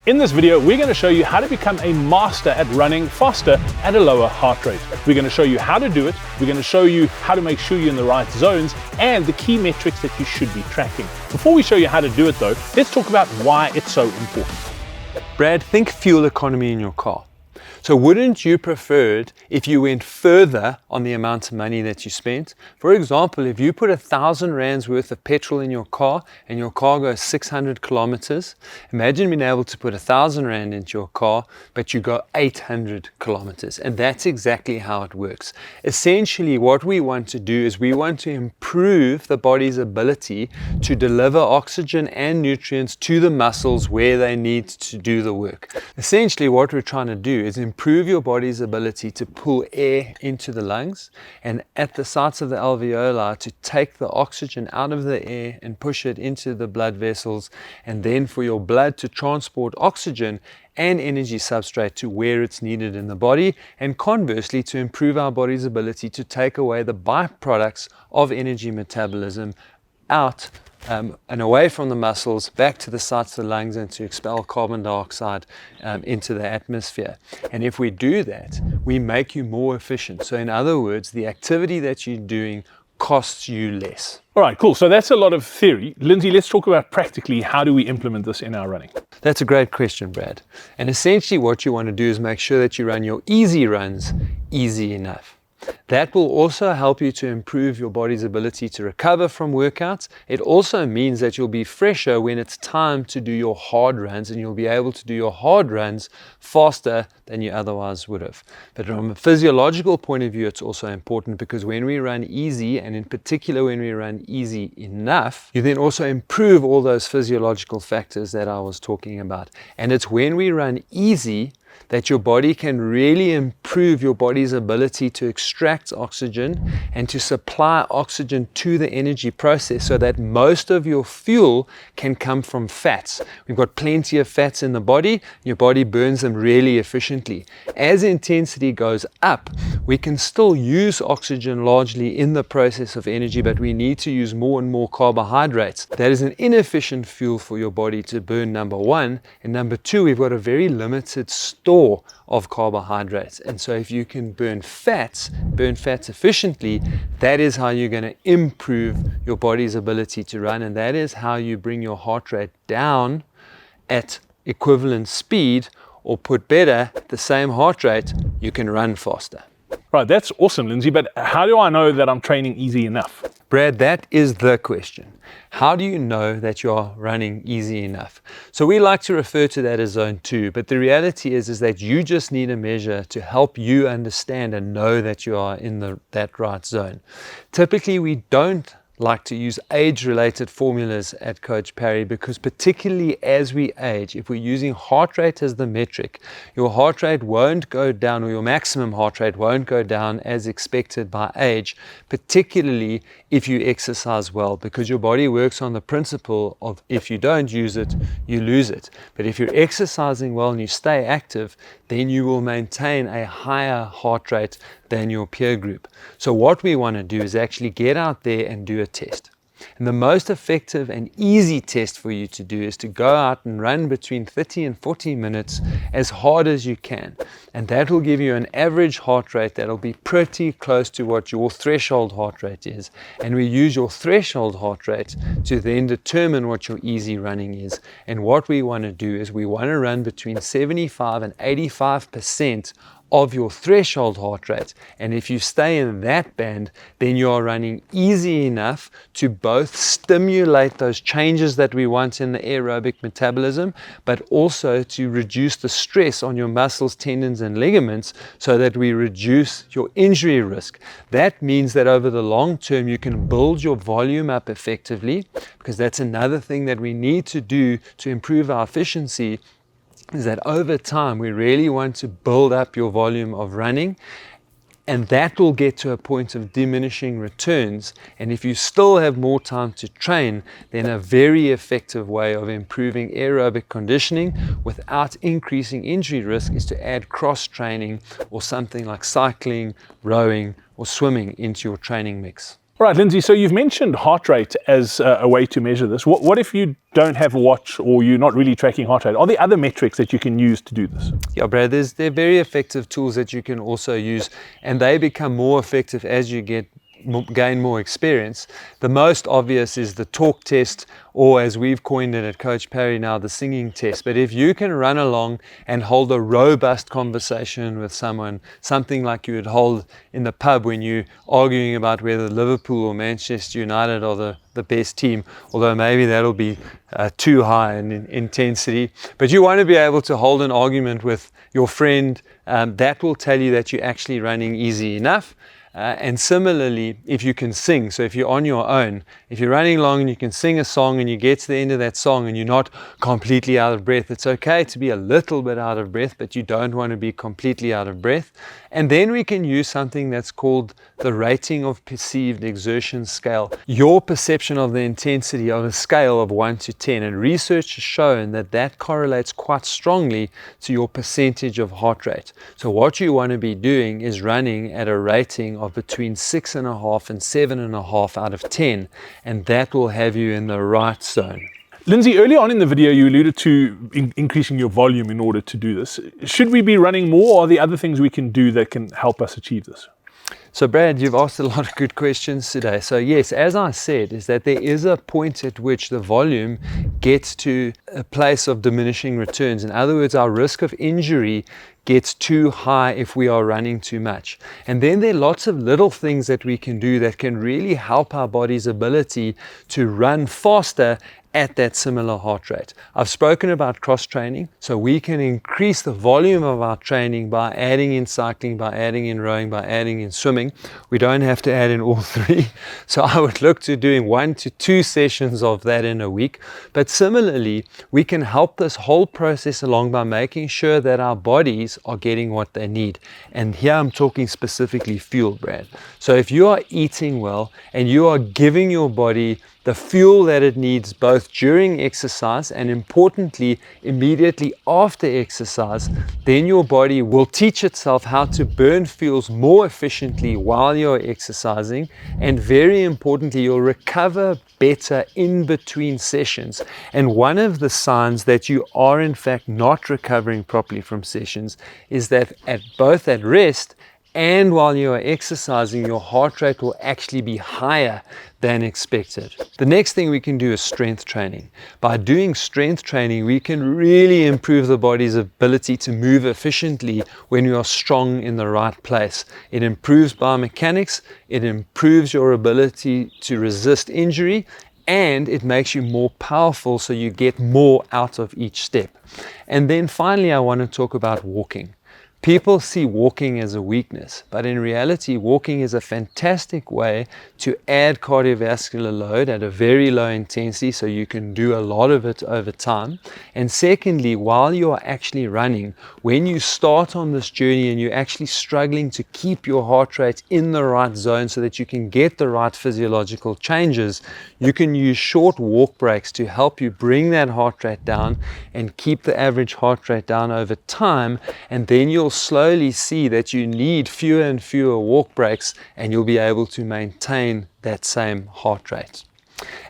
In this video, we're going to show you how to become a master at running faster at a lower heart rate. We're going to show you how to do it. We're going to show you how to make sure you're in the right zones and the key metrics that you should be tracking. Before we show you how to do it though, let's talk about why it's so important. Brad, think fuel economy in your car. So wouldn't you prefer it if you went further on the amount of money that you spent? For example, if you put 1,000 rands worth of petrol in your car and your car goes 600 kilometers, imagine being able to put 1,000 rand into your car, but you go 800 kilometers. And that's exactly how it works. Essentially, what we want to do is we want to improve the body's ability to deliver oxygen and nutrients to the muscles where they need to do the work. Essentially, what we're trying to do is improve your body's ability to pull air into the lungs and at the sites of the alveoli to take the oxygen out of the air and push it into the blood vessels, and then for your blood to transport oxygen and energy substrate to where it's needed in the body, and conversely to improve our body's ability to take away the byproducts of energy metabolism out and away from the muscles back to the sites of the lungs and to expel carbon dioxide into the atmosphere. And if we do that, we make you more efficient. So in other words, the activity that you're doing costs you less. All right, cool. So that's a lot of theory. Lindsey, let's talk about practically how do we implement this in our running? That's a great question, Brad. And essentially what you want to do is make sure that you run your easy runs easy enough. That will also help you to improve your body's ability to recover from workouts. It also means that you'll be fresher when it's time to do your hard runs, and you'll be able to do your hard runs faster than you otherwise would have. But from a physiological point of view, it's also important because when we run easy, and in particular when we run easy enough, you then also improve all those physiological factors that I was talking about. And it's when we run easy that your body can really improve your body's ability to extract oxygen and to supply oxygen to the energy process so that most of your fuel can come from fats. We've got plenty of fats in the body. Your body burns them really efficiently. As intensity goes up, we can still use oxygen largely in the process of energy, but we need to use more and more carbohydrates. That is an inefficient fuel for your body to burn, number one. And number two, we've got a very limited store of carbohydrates, and so if you can burn fats efficiently, that is how you're going to improve your body's ability to run, and that is how you bring your heart rate down at equivalent speed, or put better, at the same heart rate, you can run faster. Right, that's awesome, Lindsey, but how do I know that I'm training easy enough? Brad, that is the question. How do you know that you are running easy enough? So we like to refer to that as zone 2, but the reality is that you just need a measure to help you understand and know that you are in that right zone. Typically, we don't like to use age-related formulas at Coach Parry because particularly as we age, if we're using heart rate as the metric, your heart rate won't go down, or your maximum heart rate won't go down as expected by age, particularly if you exercise well, because your body works on the principle of if you don't use it, you lose it. But if you're exercising well and you stay active, then you will maintain a higher heart rate than your peer group. So what we want to do is actually get out there and do a test. And the most effective and easy test for you to do is to go out and run between 30 and 40 minutes as hard as you can. And that will give you an average heart rate that'll be pretty close to what your threshold heart rate is. And we use your threshold heart rate to then determine what your easy running is. And what we want to do is we want to run between 75 and 85% of your threshold heart rate. And if you stay in that band, then you are running easy enough to both stimulate those changes that we want in the aerobic metabolism, but also to reduce the stress on your muscles, tendons, and ligaments so that we reduce your injury risk. That means that over the long term, you can build your volume up effectively, because that's another thing that we need to do to improve our efficiency, is that over time we really want to build up your volume of running, and that will get to a point of diminishing returns. And if you still have more time to train, then a very effective way of improving aerobic conditioning without increasing injury risk is to add cross training or something like cycling, rowing, or swimming into your training mix. All right, Lindsey, so you've mentioned heart rate as a way to measure this. What if you don't have a watch or you're not really tracking heart rate? Are there other metrics that you can use to do this? Yeah, Brad, they're very effective tools that you can also use, and they become more effective as you gain more experience. The most obvious is the talk test, or as we've coined it at Coach Parry now, the singing test. But if you can run along and hold a robust conversation with someone, something like you would hold in the pub when you're arguing about whether Liverpool or Manchester United are the best team, although maybe that'll be too high in intensity. But you want to be able to hold an argument with your friend, that will tell you that you're actually running easy enough. And similarly, if you can sing, so if you're on your own, if you're running along and you can sing a song and you get to the end of that song and you're not completely out of breath, it's okay to be a little bit out of breath, but you don't want to be completely out of breath. And then we can use something that's called the rating of perceived exertion scale, your perception of the intensity on a scale of 1 to 10. And research has shown that that correlates quite strongly to your percentage of heart rate. So what you want to be doing is running at a rating of between 6.5 and 7.5 out of 10, and that will have you in the right zone. Lindsey, early on in the video, you alluded to increasing your volume in order to do this. Should we be running more, or are there other things we can do that can help us achieve this? So Brad, you've asked a lot of good questions today. So yes, as I said, is that there is a point at which the volume gets to a place of diminishing returns. In other words, our risk of injury gets too high if we are running too much. And then there are lots of little things that we can do that can really help our body's ability to run faster at that similar heart rate. I've spoken about cross training, so we can increase the volume of our training by adding in cycling, by adding in rowing, by adding in swimming. We don't have to add in all three. So I would look to doing 1 to 2 sessions of that in a week. But similarly, we can help this whole process along by making sure that our bodies are getting what they need. And here I'm talking specifically fuel, Brad. So if you are eating well and you are giving your body the fuel that it needs both during exercise and importantly immediately after exercise, then your body will teach itself how to burn fuels more efficiently while you're exercising, and very importantly, you'll recover better in between sessions. And one of the signs that you are in fact not recovering properly from sessions is that both at rest and while you are exercising, your heart rate will actually be higher than expected. The next thing we can do is strength training. By doing strength training, we can really improve the body's ability to move efficiently when you are strong in the right place. It improves biomechanics, it improves your ability to resist injury, and it makes you more powerful so you get more out of each step. And then finally, I want to talk about walking. People see walking as a weakness, but in reality, walking is a fantastic way to add cardiovascular load at a very low intensity, so you can do a lot of it over time. And secondly, while you are actually running, when you start on this journey and you're actually struggling to keep your heart rate in the right zone so that you can get the right physiological changes, you can use short walk breaks to help you bring that heart rate down and keep the average heart rate down over time, and then you'll slowly see that you need fewer and fewer walk breaks and you'll be able to maintain that same heart rate.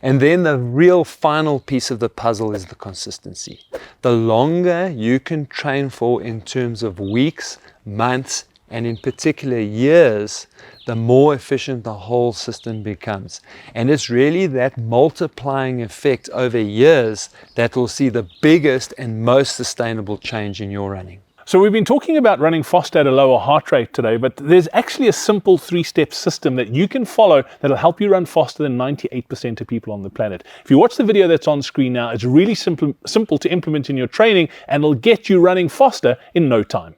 And then the real final piece of the puzzle is the consistency. The longer you can train for in terms of weeks, months, and in particular years, the more efficient the whole system becomes. And it's really that multiplying effect over years that will see the biggest and most sustainable change in your running. So we've been talking about running faster at a lower heart rate today, but there's actually a simple 3-step system that you can follow that'll help you run faster than 98% of people on the planet. If you watch the video that's on screen now, it's really simple to implement in your training, and it'll get you running faster in no time.